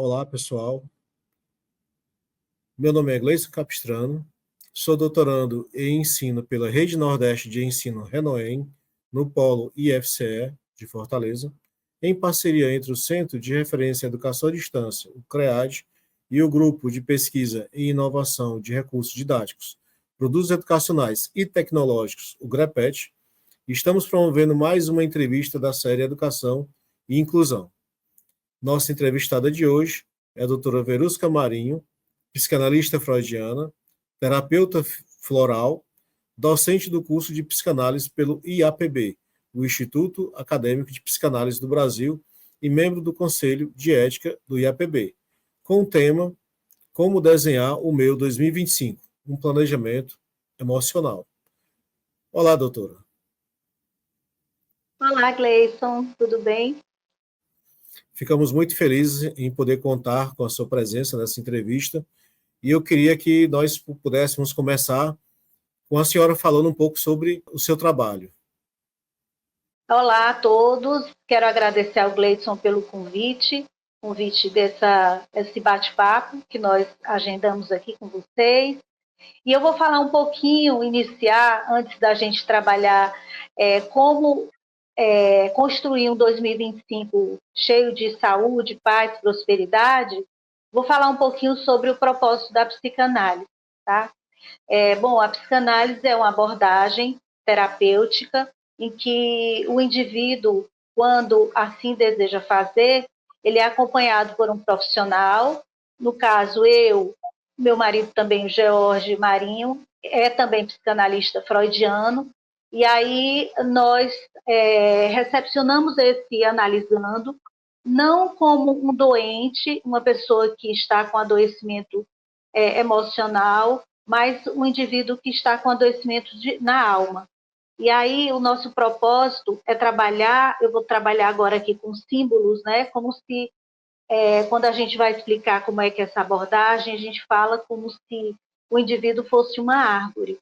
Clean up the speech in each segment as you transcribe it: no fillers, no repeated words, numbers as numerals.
Olá, pessoal. Meu nome é Gleison Capistrano, sou doutorando em ensino pela Rede Nordeste de Ensino Renoem, no Polo IFCE de Fortaleza, em parceria entre o Centro de Referência em Educação à Distância, o CREAD, e o Grupo de Pesquisa e Inovação de Recursos Didáticos, Produtos Educacionais e Tecnológicos, o GREPET. Estamos promovendo mais uma entrevista da série Educação e Inclusão. Nossa entrevistada de hoje é a doutora Verusca Marinho, psicanalista freudiana, terapeuta floral, docente do curso de psicanálise pelo IAPB, o Instituto Acadêmico de Psicanálise do Brasil, e membro do Conselho de Ética do IAPB, com o tema Como desenhar o meu 2025, um planejamento emocional. Olá, doutora. Olá, Gleison, tudo bem? Ficamos muito felizes em poder contar com a sua presença nessa entrevista e eu queria que nós pudéssemos começar com a senhora falando um pouco sobre o seu trabalho. Olá a todos, quero agradecer ao Gleison pelo convite desse bate-papo que nós agendamos aqui com vocês. E eu vou falar um pouquinho, iniciar, antes da gente trabalhar como construir um 2025 cheio de saúde, paz, prosperidade. Vou falar um pouquinho sobre o propósito da psicanálise, tá? Bom, a psicanálise é uma abordagem terapêutica em que o indivíduo, quando assim deseja fazer, ele é acompanhado por um profissional, no caso meu marido também, o George Marinho, é também psicanalista freudiano, e aí nós recepcionamos esse analisando, não como um doente, uma pessoa que está com adoecimento emocional, mas um indivíduo que está com adoecimento na alma. E aí o nosso propósito é trabalhar, eu vou trabalhar agora aqui com símbolos, né? Como se, quando a gente vai explicar como é que é essa abordagem, a gente fala como se o indivíduo fosse uma árvore.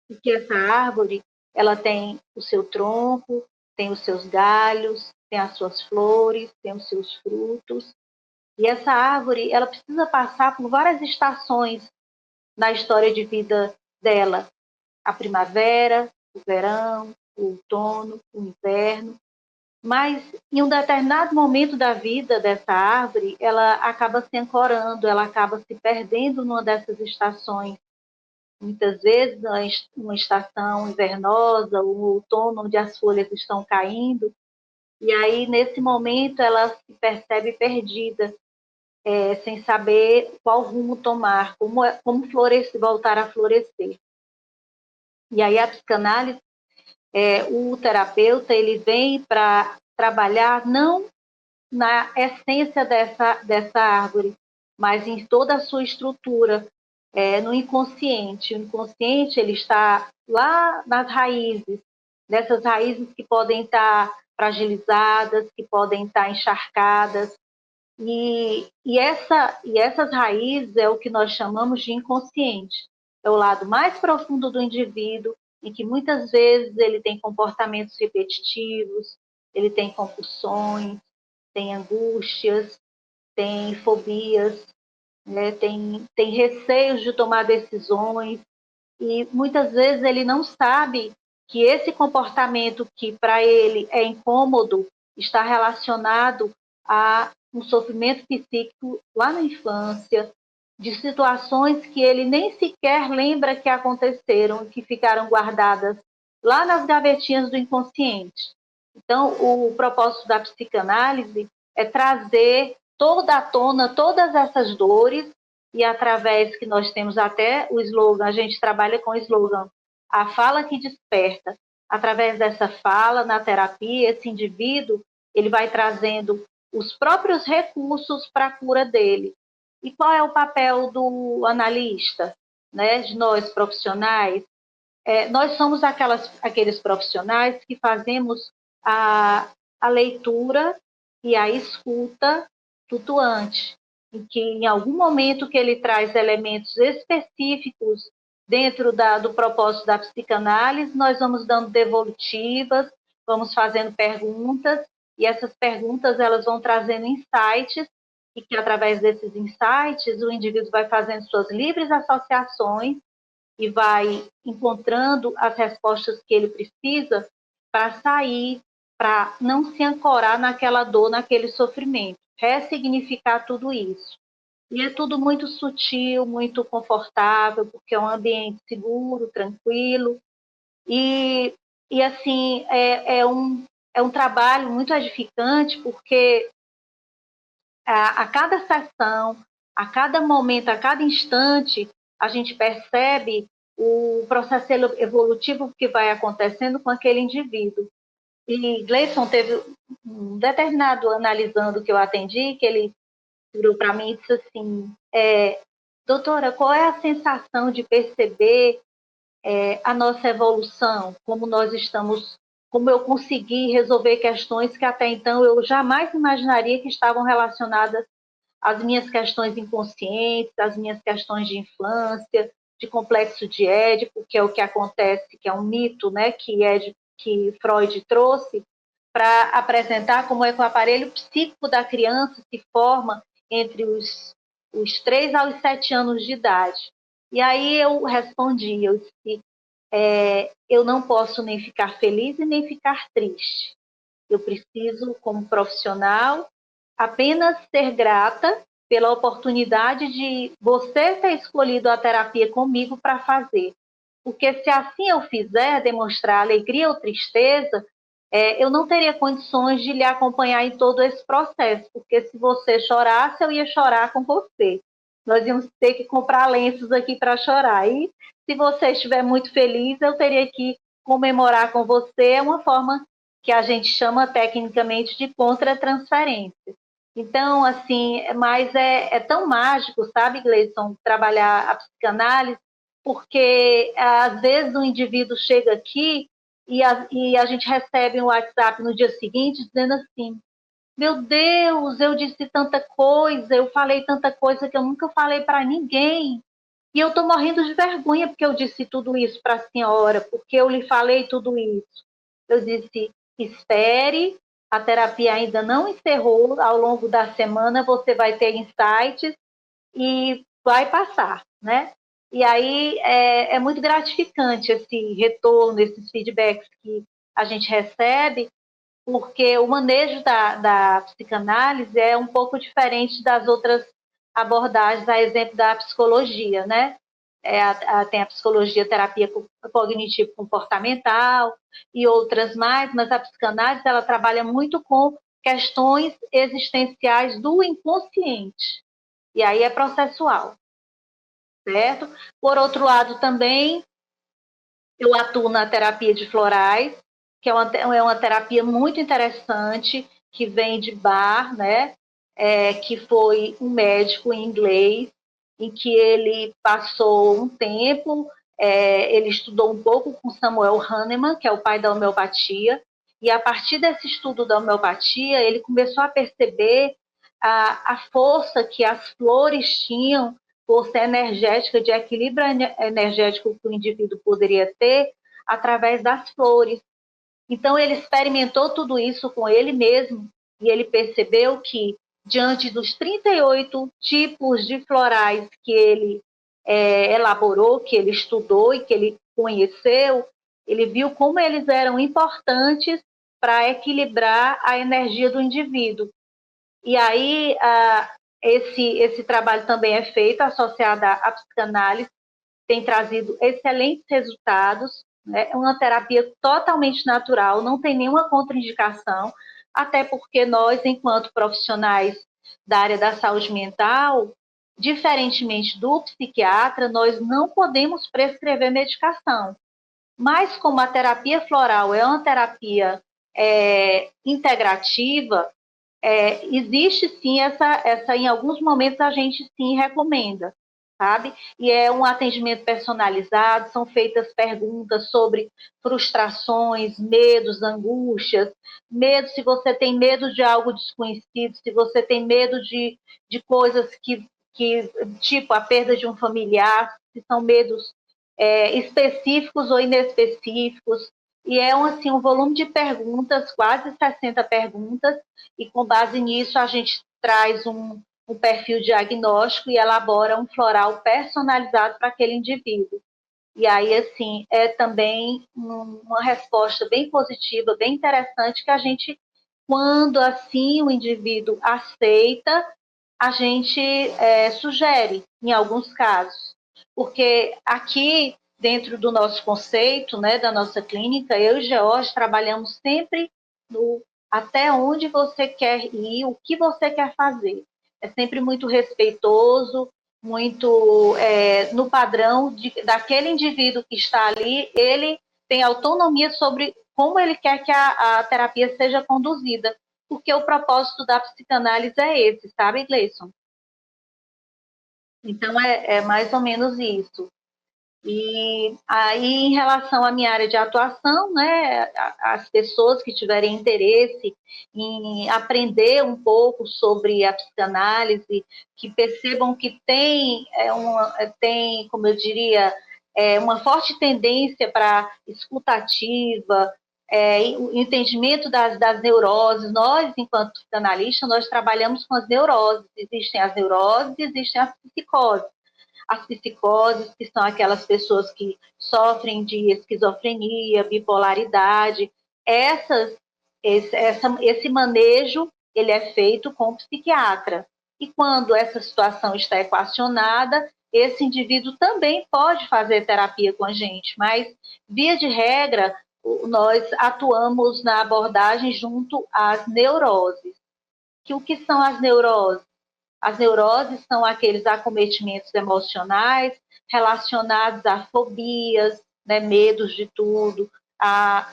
E que essa árvore, ela tem o seu tronco, tem os seus galhos, tem as suas flores, tem os seus frutos. E essa árvore, ela precisa passar por várias estações na história de vida dela. A primavera, o verão, o outono, o inverno. Mas em um determinado momento da vida dessa árvore, ela acaba se ancorando, ela acaba se perdendo numa dessas estações. Muitas vezes, uma estação invernosa, o outono, onde as folhas estão caindo, e aí, nesse momento, ela se percebe perdida, sem saber qual rumo tomar, como florescer, voltar a florescer. E aí a psicanálise, o terapeuta, ele vem para trabalhar não na essência dessa árvore, mas em toda a sua estrutura, no inconsciente. O inconsciente, ele está lá nas raízes, nessas raízes que podem estar fragilizadas, que podem estar encharcadas, e essas raízes é o que nós chamamos de inconsciente. É o lado mais profundo do indivíduo, em que muitas vezes ele tem comportamentos repetitivos, ele tem compulsões, tem angústias, tem fobias, né? tem receios de tomar decisões, e muitas vezes ele não sabe que esse comportamento que para ele é incômodo está relacionado a um sofrimento psíquico lá na infância, de situações que ele nem sequer lembra que aconteceram, que ficaram guardadas lá nas gavetinhas do inconsciente. Então, o propósito da psicanálise é trazer toda à tona todas essas dores, e através que nós temos até o slogan, a gente trabalha com o slogan, a fala que desperta. Através dessa fala, na terapia, esse indivíduo, ele vai trazendo os próprios recursos para a cura dele. E qual é o papel do analista, né, de nós profissionais? Nós somos aqueles profissionais que fazemos a leitura e a escuta flutuante, em que em algum momento que ele traz elementos específicos dentro do propósito da psicanálise, nós vamos dando devolutivas, vamos fazendo perguntas, e essas perguntas elas vão trazendo insights, e que através desses insights o indivíduo vai fazendo suas livres associações e vai encontrando as respostas que ele precisa para sair, para não se ancorar naquela dor, naquele sofrimento, ressignificar tudo isso. E é tudo muito sutil, muito confortável, porque é um ambiente seguro, tranquilo. E, e assim, é um trabalho muito edificante, porque a cada sessão, a cada momento, a cada instante, a gente percebe o processo evolutivo que vai acontecendo com aquele indivíduo. E Gleison teve um determinado analisando que eu atendi, que ele virou para mim e disse assim, doutora, qual é a sensação de perceber a nossa evolução, como nós estamos, como eu consegui resolver questões que até então eu jamais imaginaria que estavam relacionadas às minhas questões inconscientes, às minhas questões de infância, de complexo de Édipo, que é o que acontece, que é um mito, né, que Freud trouxe para apresentar como é que o aparelho psíquico da criança se forma entre os 3 aos 7 anos de idade. E aí eu respondi, eu disse, eu não posso nem ficar feliz e nem ficar triste. Eu preciso, como profissional, apenas ser grata pela oportunidade de você ter escolhido a terapia comigo para fazer. Porque se assim eu fizer, demonstrar alegria ou tristeza, eu não teria condições de lhe acompanhar em todo esse processo, porque se você chorasse, eu ia chorar com você. Nós íamos ter que comprar lenços aqui para chorar. E se você estiver muito feliz, eu teria que comemorar com você. É uma forma que a gente chama tecnicamente de contra-transferência. Então, assim, mas é tão mágico, sabe, Gleison, trabalhar a psicanálise, porque às vezes o indivíduo chega aqui e a gente recebe um WhatsApp no dia seguinte dizendo assim, meu Deus, eu disse tanta coisa, eu falei tanta coisa que eu nunca falei para ninguém. E eu estou morrendo de vergonha porque eu disse tudo isso para a senhora, porque eu lhe falei tudo isso. Eu disse, espere, a terapia ainda não encerrou, ao longo da semana você vai ter insights e vai passar, né? E aí é muito gratificante esse retorno, esses feedbacks que a gente recebe, porque o manejo da psicanálise é um pouco diferente das outras abordagens, a exemplo da psicologia, né? Tem a psicologia, terapia cognitivo-comportamental e outras mais, mas a psicanálise ela trabalha muito com questões existenciais do inconsciente. E aí é processual, certo? Por outro lado, também eu atuo na terapia de florais, que é uma terapia muito interessante, que vem de Bar, né? Que foi um médico inglês, em que ele passou um tempo, ele estudou um pouco com Samuel Hahnemann, que é o pai da homeopatia, e a partir desse estudo da homeopatia, ele começou a perceber a força que as flores tinham, força energética, de equilíbrio energético que o indivíduo poderia ter através das flores. Então, ele experimentou tudo isso com ele mesmo e ele percebeu que, diante dos 38 tipos de florais que ele elaborou, que ele estudou e que ele conheceu, ele viu como eles eram importantes para equilibrar a energia do indivíduo. E aí, esse trabalho também é feito associado à psicanálise, tem trazido excelentes resultados, né? É uma terapia totalmente natural, não tem nenhuma contraindicação, até porque nós, enquanto profissionais da área da saúde mental, diferentemente do psiquiatra, nós não podemos prescrever medicação. Mas como a terapia floral é uma terapia integrativa, existe sim em alguns momentos a gente sim recomenda, sabe? E é um atendimento personalizado, são feitas perguntas sobre frustrações, medos, angústias, medo se você tem medo de algo desconhecido, se você tem medo de coisas tipo a perda de um familiar, se são medos específicos ou inespecíficos, e é assim, um volume de perguntas, quase 60 perguntas, e com base nisso a gente traz um perfil diagnóstico e elabora um floral personalizado para aquele indivíduo. E aí, assim, é também uma resposta bem positiva, bem interessante, que a gente, quando assim o indivíduo aceita, a gente sugere, em alguns casos. Porque aqui, dentro do nosso conceito, né, da nossa clínica, eu e George trabalhamos sempre no até onde você quer ir, o que você quer fazer. É sempre muito respeitoso, muito no padrão daquele indivíduo que está ali, ele tem autonomia sobre como ele quer que a terapia seja conduzida, porque o propósito da psicanálise é esse, sabe, Gleison? Então, é mais ou menos isso. E aí, em relação à minha área de atuação, né, as pessoas que tiverem interesse em aprender um pouco sobre a psicanálise, que percebam que tem, como eu diria, uma forte tendência para escutativa, o entendimento das neuroses. Nós, enquanto psicanalistas, nós trabalhamos com as neuroses. Existem as neuroses, existem as psicoses. As psicoses, que são aquelas pessoas que sofrem de esquizofrenia, bipolaridade, esse manejo ele é feito com o psiquiatra. E quando essa situação está equacionada, esse indivíduo também pode fazer terapia com a gente, mas, via de regra, nós atuamos na abordagem junto às neuroses. O que são as neuroses? As neuroses são aqueles acometimentos emocionais relacionados a fobias, né, medos de tudo, a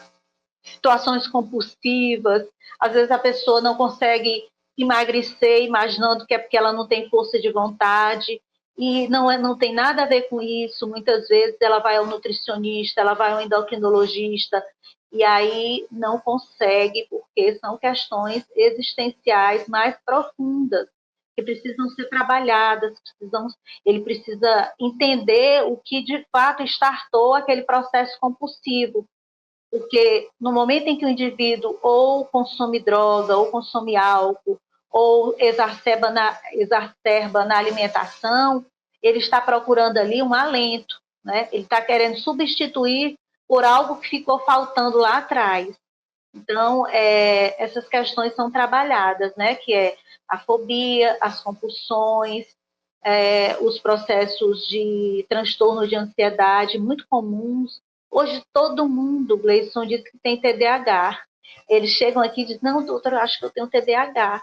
situações compulsivas. Às vezes a pessoa não consegue emagrecer imaginando que é porque ela não tem força de vontade, e não tem nada a ver com isso. Muitas vezes ela vai ao nutricionista, ela vai ao endocrinologista, e aí não consegue, porque são questões existenciais mais profundas, que precisam ser trabalhadas, ele precisa entender o que de fato startou aquele processo compulsivo, porque no momento em que o indivíduo ou consome droga, ou consome álcool, ou exacerba na alimentação, ele está procurando ali um alento, né? Ele está querendo substituir por algo que ficou faltando lá atrás. Então, essas questões são trabalhadas, né? Que é a fobia, as compulsões, os processos de transtorno de ansiedade muito comuns. Hoje todo mundo, Gleison, diz que tem TDAH. Eles chegam aqui e dizem, não, doutor, eu acho que eu tenho TDAH,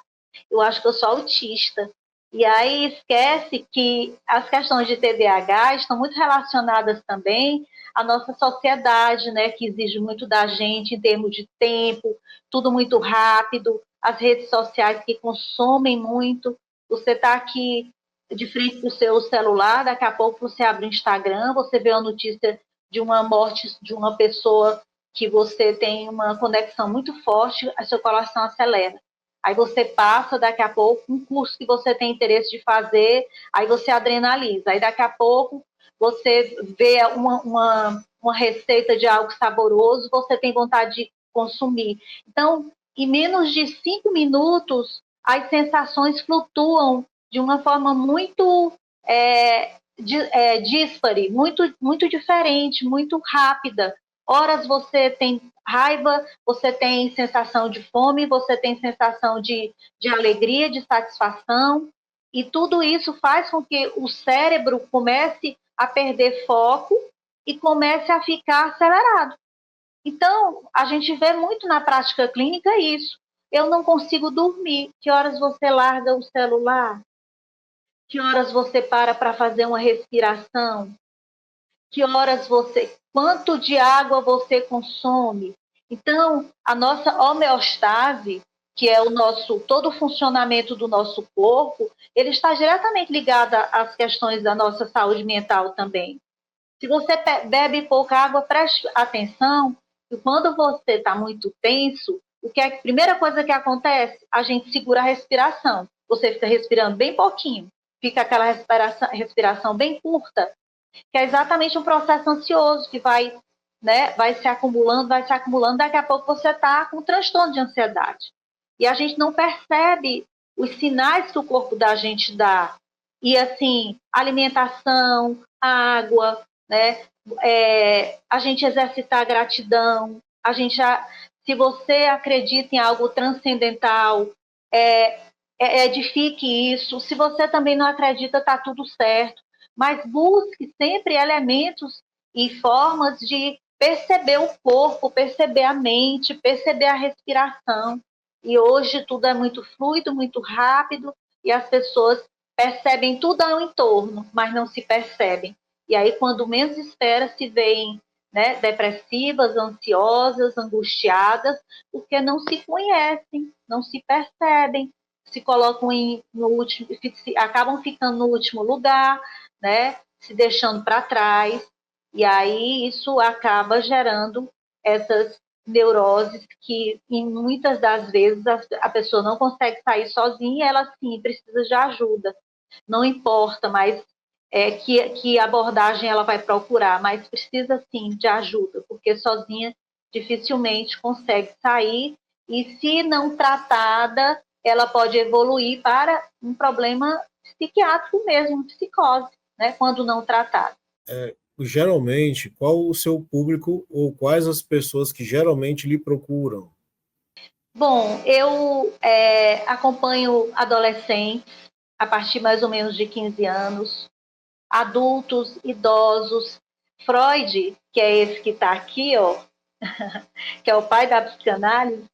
eu acho que eu sou autista. E aí esquece que as questões de TDAH estão muito relacionadas também à nossa sociedade, né, que exige muito da gente em termos de tempo, tudo muito rápido, as redes sociais que consomem muito. Você está aqui de frente para o seu celular, daqui a pouco você abre o Instagram, você vê a notícia de uma morte de uma pessoa que você tem uma conexão muito forte, a seu coração acelera. Aí você passa, daqui a pouco, um curso que você tem interesse de fazer, aí você adrenaliza. Aí daqui a pouco você vê uma receita de algo saboroso, você tem vontade de consumir. Então, em menos de 5 minutos, as sensações flutuam de uma forma muito díspare, muito, muito diferente, muito rápida. Horas você tem raiva, você tem sensação de fome, você tem sensação de alegria, de satisfação, e tudo isso faz com que o cérebro comece a perder foco e comece a ficar acelerado. Então, a gente vê muito na prática clínica isso. Eu não consigo dormir. Que horas você larga o celular? Que horas você para fazer uma respiração? Que horas quanto de água você consome? Então, a nossa homeostase, que é todo o funcionamento do nosso corpo, ele está diretamente ligado às questões da nossa saúde mental também. Se você bebe pouca água, preste atenção que quando você está muito tenso, o que é a primeira coisa que acontece? A gente segura a respiração. Você fica respirando bem pouquinho, fica aquela respiração bem curta, que é exatamente um processo ansioso que vai se acumulando, daqui a pouco você está com um transtorno de ansiedade. E a gente não percebe os sinais que o corpo da gente dá. E, assim, alimentação, água, né? A gente exercitar a gratidão, se você acredita em algo transcendental, edifique isso. Se você também não acredita, está tudo certo. Mas busque sempre elementos e formas de perceber o corpo, perceber a mente, perceber a respiração. E hoje tudo é muito fluido, muito rápido, e as pessoas percebem tudo ao entorno, mas não se percebem. E aí, quando menos espera, se veem, né, depressivas, ansiosas, angustiadas, porque não se conhecem, não se percebem, se colocam no último, acabam ficando no último lugar, né, se deixando para trás, e aí isso acaba gerando essas neuroses que, em muitas das vezes, a pessoa não consegue sair sozinha, ela sim precisa de ajuda. Não importa mais que abordagem ela vai procurar, mas precisa sim de ajuda, porque sozinha dificilmente consegue sair, e se não tratada, ela pode evoluir para um problema psiquiátrico mesmo, psicose, né, quando não tratada. Geralmente, qual o seu público ou quais as pessoas que geralmente lhe procuram? Bom, eu acompanho adolescentes a partir mais ou menos de 15 anos, adultos, idosos. Freud, que é esse que está aqui, ó, que é o pai da psicanálise,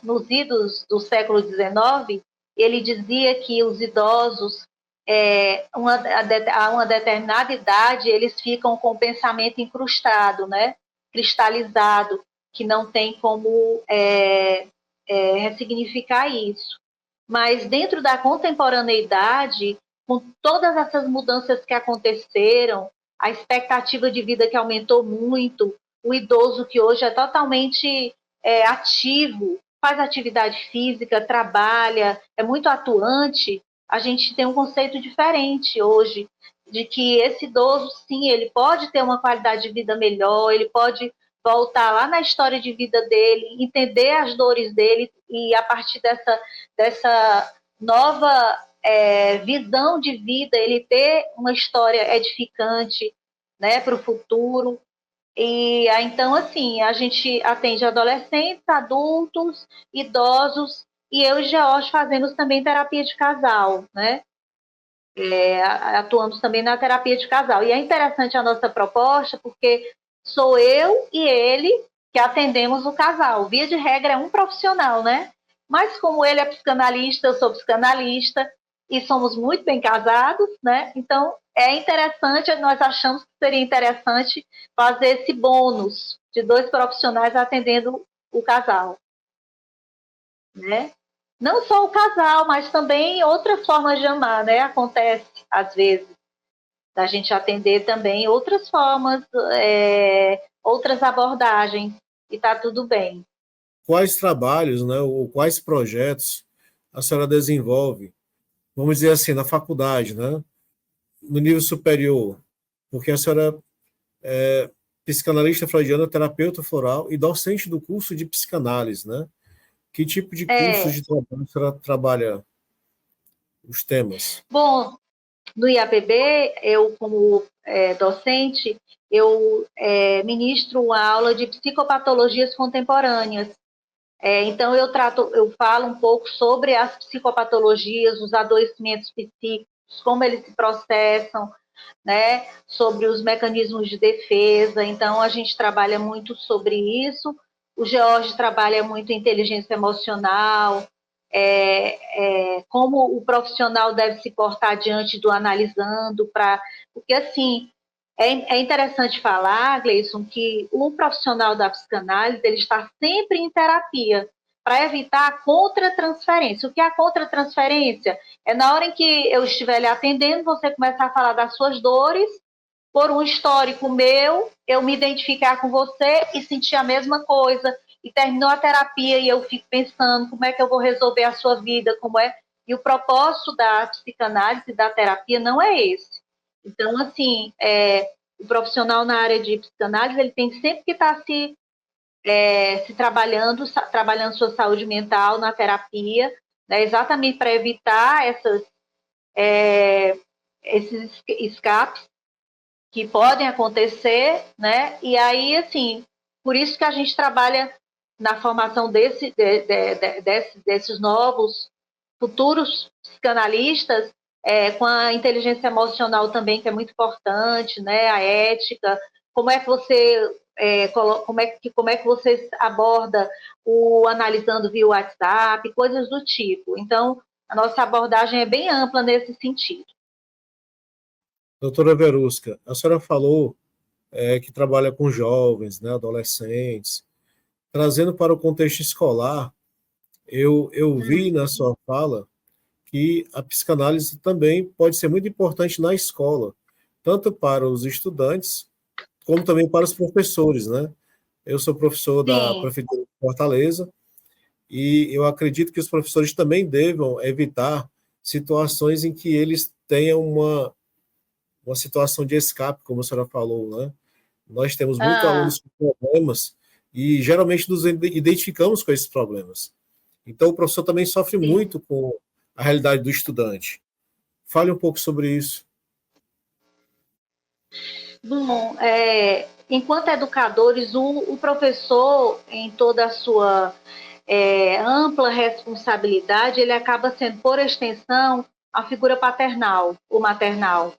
nos idos do século XIX, ele dizia que os idosos, a uma determinada idade, eles ficam com o pensamento incrustado, né? Cristalizado, que não tem como ressignificar isso. Mas dentro da contemporaneidade, com todas essas mudanças que aconteceram, a expectativa de vida que aumentou muito, o idoso que hoje é totalmente ativo, faz atividade física, trabalha, é muito atuante, a gente tem um conceito diferente hoje, de que esse idoso, sim, ele pode ter uma qualidade de vida melhor, ele pode voltar lá na história de vida dele, entender as dores dele, e a partir dessa nova visão de vida, ele ter uma história edificante, né, para o futuro. E então, assim, a gente atende adolescentes, adultos, idosos, e eu e George fazemos também terapia de casal, né? Atuamos também na terapia de casal. E é interessante a nossa proposta, porque sou eu e ele que atendemos o casal. Via de regra é um profissional, né? Mas como ele é psicanalista, eu sou psicanalista, e somos muito bem casados, né? Então é interessante, nós achamos que seria interessante fazer esse bônus de dois profissionais atendendo o casal, né? Não só o casal, mas também outras formas de amar, né? Acontece às vezes da gente atender também outras formas, outras abordagens, e está tudo bem. Quais trabalhos, né, ou quais projetos a senhora desenvolve, vamos dizer assim, na faculdade, né, no nível superior? Porque a senhora é psicanalista freudiana, terapeuta floral e docente do curso de psicanálise, né? Que tipo de cursos É, de trabalho a senhora trabalha os temas? bom, no IAPB, eu como docente, eu ministro uma aula de psicopatologias contemporâneas. Então eu falo um pouco sobre as psicopatologias, os adoecimentos psíquicos, como eles se processam, né? Sobre os mecanismos de defesa. Então a gente trabalha muito sobre isso. O George trabalha muito inteligência emocional, como o profissional deve se portar diante do analisando, porque assim é interessante falar, Gleison, que o profissional da psicanálise ele está sempre em terapia para evitar a contratransferência. O que é a contratransferência? É na hora em que eu estiver lhe atendendo, você começar a falar das suas dores, por um histórico meu, eu me identificar com você e sentir a mesma coisa. E terminou a terapia e eu fico pensando como é que eu vou resolver a sua vida, como é. E o propósito da psicanálise, da terapia, não é esse. Então, assim, o profissional na área de psicanálise, ele tem sempre que estar se trabalhando sua saúde mental na terapia, né, exatamente para evitar esses escapes que podem acontecer, né? E aí, assim, por isso que a gente trabalha na formação desses novos futuros psicanalistas, com a inteligência emocional também, que é muito importante, né? A ética, como é que você como é que você aborda o analisando via WhatsApp, coisas do tipo. Então, a nossa abordagem é bem ampla nesse sentido. Doutora Verusca, a senhora falou que trabalha com jovens, né, adolescentes, trazendo para o contexto escolar, eu vi na sua fala que a psicanálise também pode ser muito importante na escola, tanto para os estudantes, como também para os professores, né? Eu sou professor da Sim. Prefeitura de Fortaleza e eu acredito que os professores também devam evitar situações em que eles tenham uma situação de escape, como a senhora falou, né? Nós temos muitos Ah, alunos com problemas e geralmente nos identificamos com esses problemas. Então, o professor também sofre sim. muito com a realidade do estudante. Fale um pouco sobre isso. Bom, enquanto educadores, o professor, em toda a sua ampla responsabilidade, ele acaba sendo, por extensão, a figura paternal ou maternal,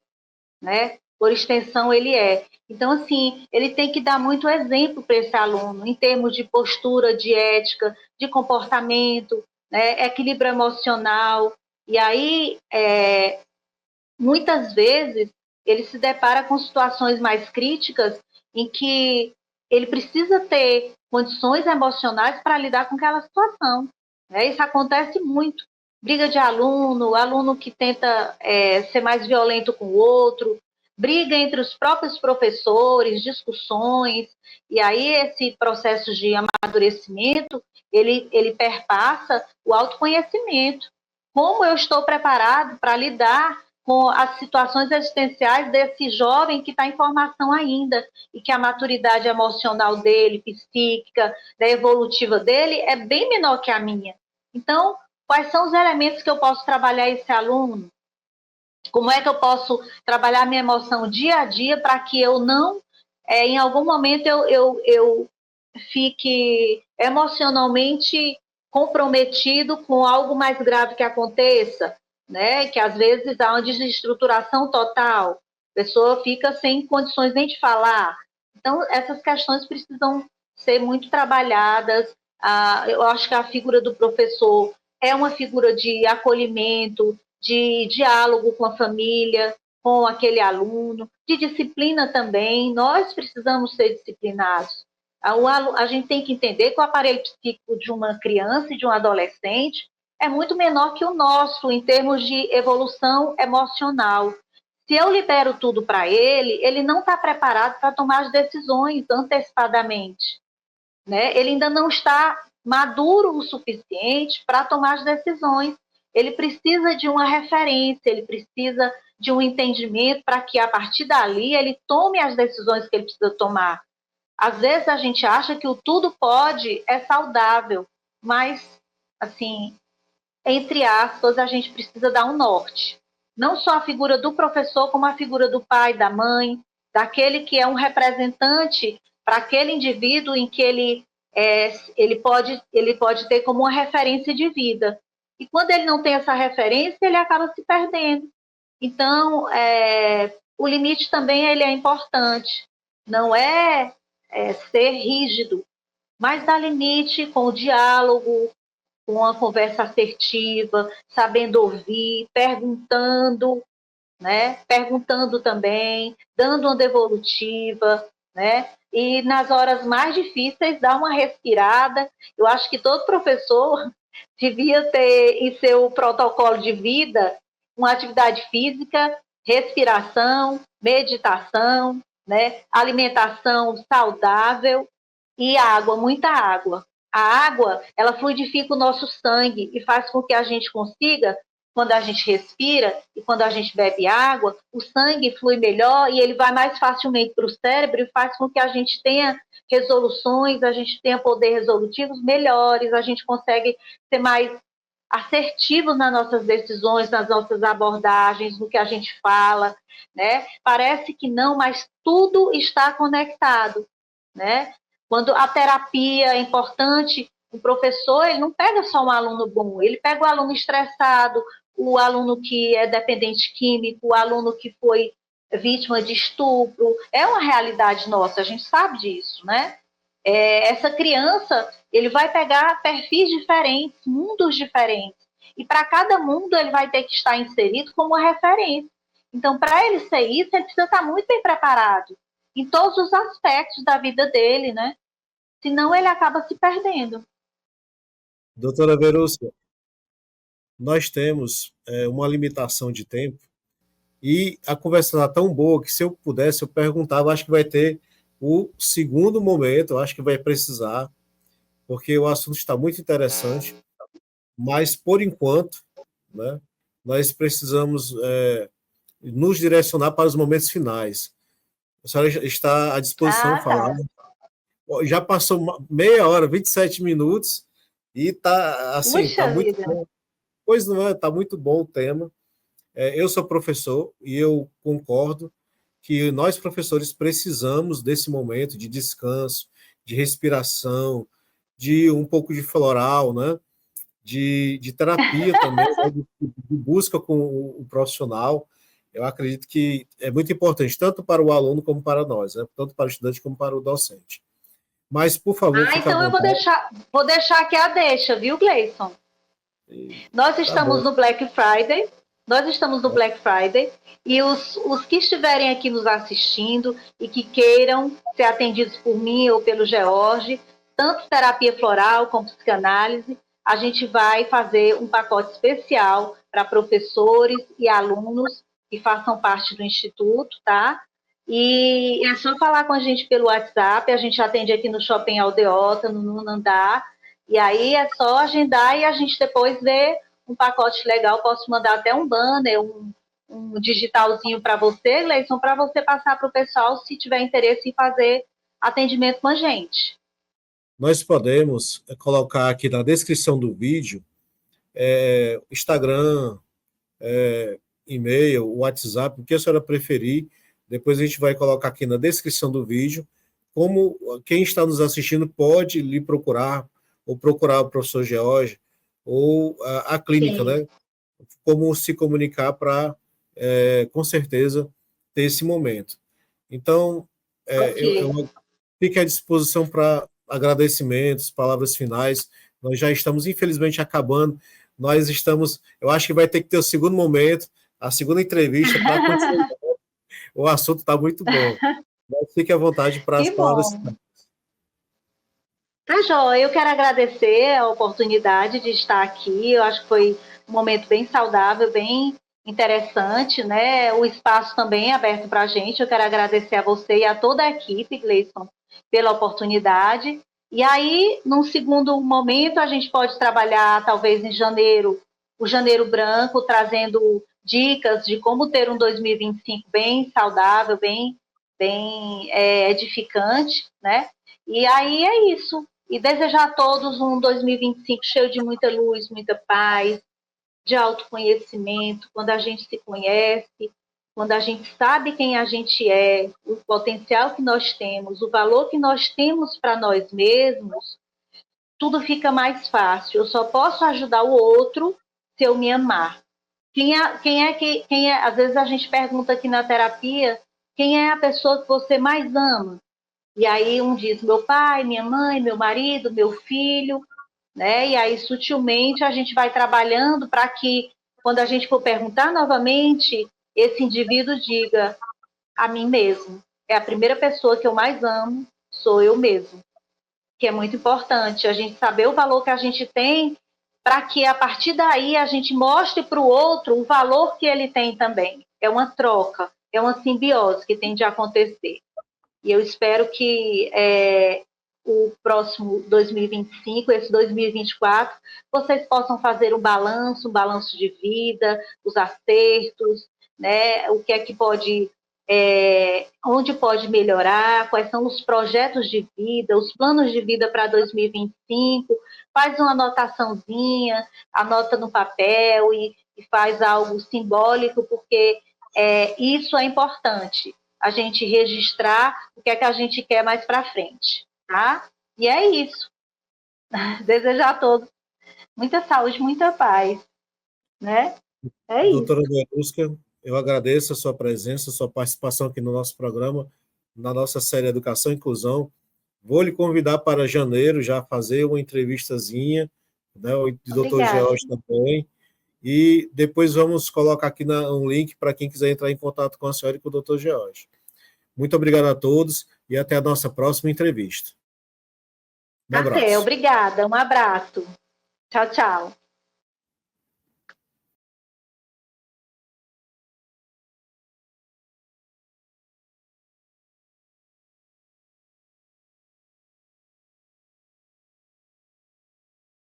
né? Por extensão, ele é. Então, assim, ele tem que dar muito exemplo para esse aluno, em termos de postura, de ética, de comportamento, né? Equilíbrio emocional. E aí, muitas vezes ele se depara com situações mais críticas em que ele precisa ter condições emocionais para lidar com aquela situação. Né? Isso acontece muito. Briga de aluno, aluno que tenta ser mais violento com o outro, briga entre os próprios professores, discussões, e aí esse processo de amadurecimento, ele perpassa o autoconhecimento. Como eu estou preparado para lidar com as situações existenciais desse jovem que está em formação ainda e que a maturidade emocional dele, psíquica, da evolutiva dele é bem menor que a minha. Então, quais são os elementos que eu posso trabalhar esse aluno? Como é que eu posso trabalhar minha emoção dia a dia para que eu não, em algum momento, eu fique emocionalmente comprometido com algo mais grave que aconteça, né? Que às vezes há uma desestruturação total, a pessoa fica sem condições nem de falar. Então, essas questões precisam ser muito trabalhadas. Eu acho que a figura do professor é uma figura de acolhimento, de diálogo com a família, com aquele aluno, de disciplina também. Nós precisamos ser disciplinados. A gente tem que entender que o aparelho psíquico de uma criança e de um adolescente é muito menor que o nosso em termos de evolução emocional. Se eu libero tudo para ele, ele não está preparado para tomar as decisões antecipadamente. Né? Ele ainda não está maduro o suficiente para tomar as decisões. Ele precisa de uma referência, ele precisa de um entendimento para que, a partir dali, ele tome as decisões que ele precisa tomar. Às vezes a gente acha que o tudo pode é saudável, mas, assim, entre aspas, a gente precisa dar um norte. Não só a figura do professor, como a figura do pai, da mãe, daquele que é um representante para aquele indivíduo em que ele pode ter como uma referência de vida. E quando ele não tem essa referência, ele acaba se perdendo. Então, o limite também ele é importante. Não ser rígido, mas dar limite com o diálogo, com uma conversa assertiva, sabendo ouvir, perguntando, né? Perguntando também, dando uma devolutiva, né? E nas horas mais difíceis, dar uma respirada. Eu acho que todo professor devia ter em seu protocolo de vida uma atividade física, respiração, meditação, né? Alimentação saudável e água, muita água. A água, ela fluidifica o nosso sangue e faz com que a gente consiga, quando a gente respira e quando a gente bebe água, o sangue flui melhor e ele vai mais facilmente para o cérebro e faz com que a gente tenha resoluções, a gente tenha poder resolutivos melhores, a gente consegue ser mais assertivos nas nossas decisões, nas nossas abordagens, no que a gente fala, né? Parece que não, mas tudo está conectado, né? Quando a terapia é importante, o professor ele não pega só um aluno bom, ele pega o aluno estressado, o aluno que é dependente químico, o aluno que foi vítima de estupro, é uma realidade nossa, a gente sabe disso, né? Essa criança, ele vai pegar perfis diferentes, mundos diferentes, e para cada mundo ele vai ter que estar inserido como uma referência. Então, para ele ser isso, ele precisa estar muito bem preparado em todos os aspectos da vida dele, né? Senão ele acaba se perdendo. Doutora Verusca, nós temos uma limitação de tempo e a conversa está tão boa que se eu pudesse, eu perguntava, acho que vai ter o segundo momento, eu acho que vai precisar, porque o assunto está muito interessante, mas por enquanto, né, nós precisamos nos direcionar para os momentos finais. A senhora está à disposição de falar. Tá. Já passou meia hora, 27 minutos, e está assim, Puxa está muito vida. bom. Pois não é, está muito bom o tema. Eu sou professor e eu concordo que nós, professores, precisamos desse momento de descanso, de respiração, de um pouco de floral, né? De terapia também, né? De busca com o profissional. Eu acredito que é muito importante, tanto para o aluno como para nós, né? Tanto para o estudante como para o docente. Mas, por favor, fique à Então eu vou vontade. deixar aqui a deixa, viu, Gleison? Nós Tá estamos bom. no Black Friday, nós estamos no Black Friday, e os que estiverem aqui nos assistindo e que queiram ser atendidos por mim ou pelo George, tanto terapia floral como psicanálise, a gente vai fazer um pacote especial para professores e alunos que façam parte do Instituto, tá? E é só falar com a gente pelo WhatsApp, a gente atende aqui no Shopping Aldeota, no nono andar, e aí é só agendar e a gente depois vê um pacote legal. Posso mandar até um banner, um digitalzinho para você, Gleison, para você passar para o pessoal se tiver interesse em fazer atendimento com a gente. Nós podemos colocar aqui na descrição do vídeo Instagram, e-mail, WhatsApp, o que a senhora preferir. Depois a gente vai colocar aqui na descrição do vídeo como quem está nos assistindo pode lhe procurar, ou procurar o professor George, ou a clínica, Sim. né? Como se comunicar para, com certeza, ter esse momento. Então, Ok. eu fico à disposição para agradecimentos, palavras finais. Nós já estamos, infelizmente, acabando. Nós estamos, eu acho que vai ter que ter o segundo momento, a segunda entrevista para continuar. O assunto está muito bom. Mas fique à vontade para as Que palavras. bom. Tá, joia. Eu quero agradecer a oportunidade de estar aqui. Eu acho que foi um momento bem saudável, bem interessante, né? O espaço também é aberto para a gente. Eu quero agradecer a você e a toda a equipe, Gleison, pela oportunidade. E aí, num segundo momento, a gente pode trabalhar, talvez em janeiro, o Janeiro Branco, trazendo dicas de como ter um 2025 bem saudável, bem edificante, né? E aí é isso. E desejar a todos um 2025 cheio de muita luz, muita paz, de autoconhecimento, quando a gente se conhece, quando a gente sabe quem a gente é, o potencial que nós temos, o valor que nós temos para nós mesmos, tudo fica mais fácil. Eu só posso ajudar o outro se eu me amar. Às vezes a gente pergunta aqui na terapia, quem é a pessoa que você mais ama? E aí um diz meu pai, minha mãe, meu marido, meu filho, né? E aí sutilmente a gente vai trabalhando para que quando a gente for perguntar novamente, esse indivíduo diga a mim mesmo. É a primeira pessoa que eu mais amo, sou eu mesmo. Que é muito importante a gente saber o valor que a gente tem para que a partir daí a gente mostre para o outro o valor que ele tem também. É uma troca, é uma simbiose que tem de acontecer. E eu espero que o próximo 2025, esse 2024, vocês possam fazer um balanço de vida, os acertos, né? O que é que pode onde pode melhorar, quais são os projetos de vida, os planos de vida para 2025, faz uma anotaçãozinha, anota no papel e faz algo simbólico, porque isso é importante, a gente registrar o que é que a gente quer mais para frente, tá? E é isso. Desejar a todos muita saúde, muita paz, né? É isso. Doutora Verusca, eu agradeço a sua presença, a sua participação aqui no nosso programa, na nossa série Educação e Inclusão. Vou lhe convidar para janeiro já fazer uma entrevistazinha, né, o doutor Obrigada. George também, e depois vamos colocar aqui um link para quem quiser entrar em contato com a senhora e com o doutor George. Muito obrigado a todos e até a nossa próxima entrevista. Um Até, abraço. obrigada, um abraço. Tchau, tchau.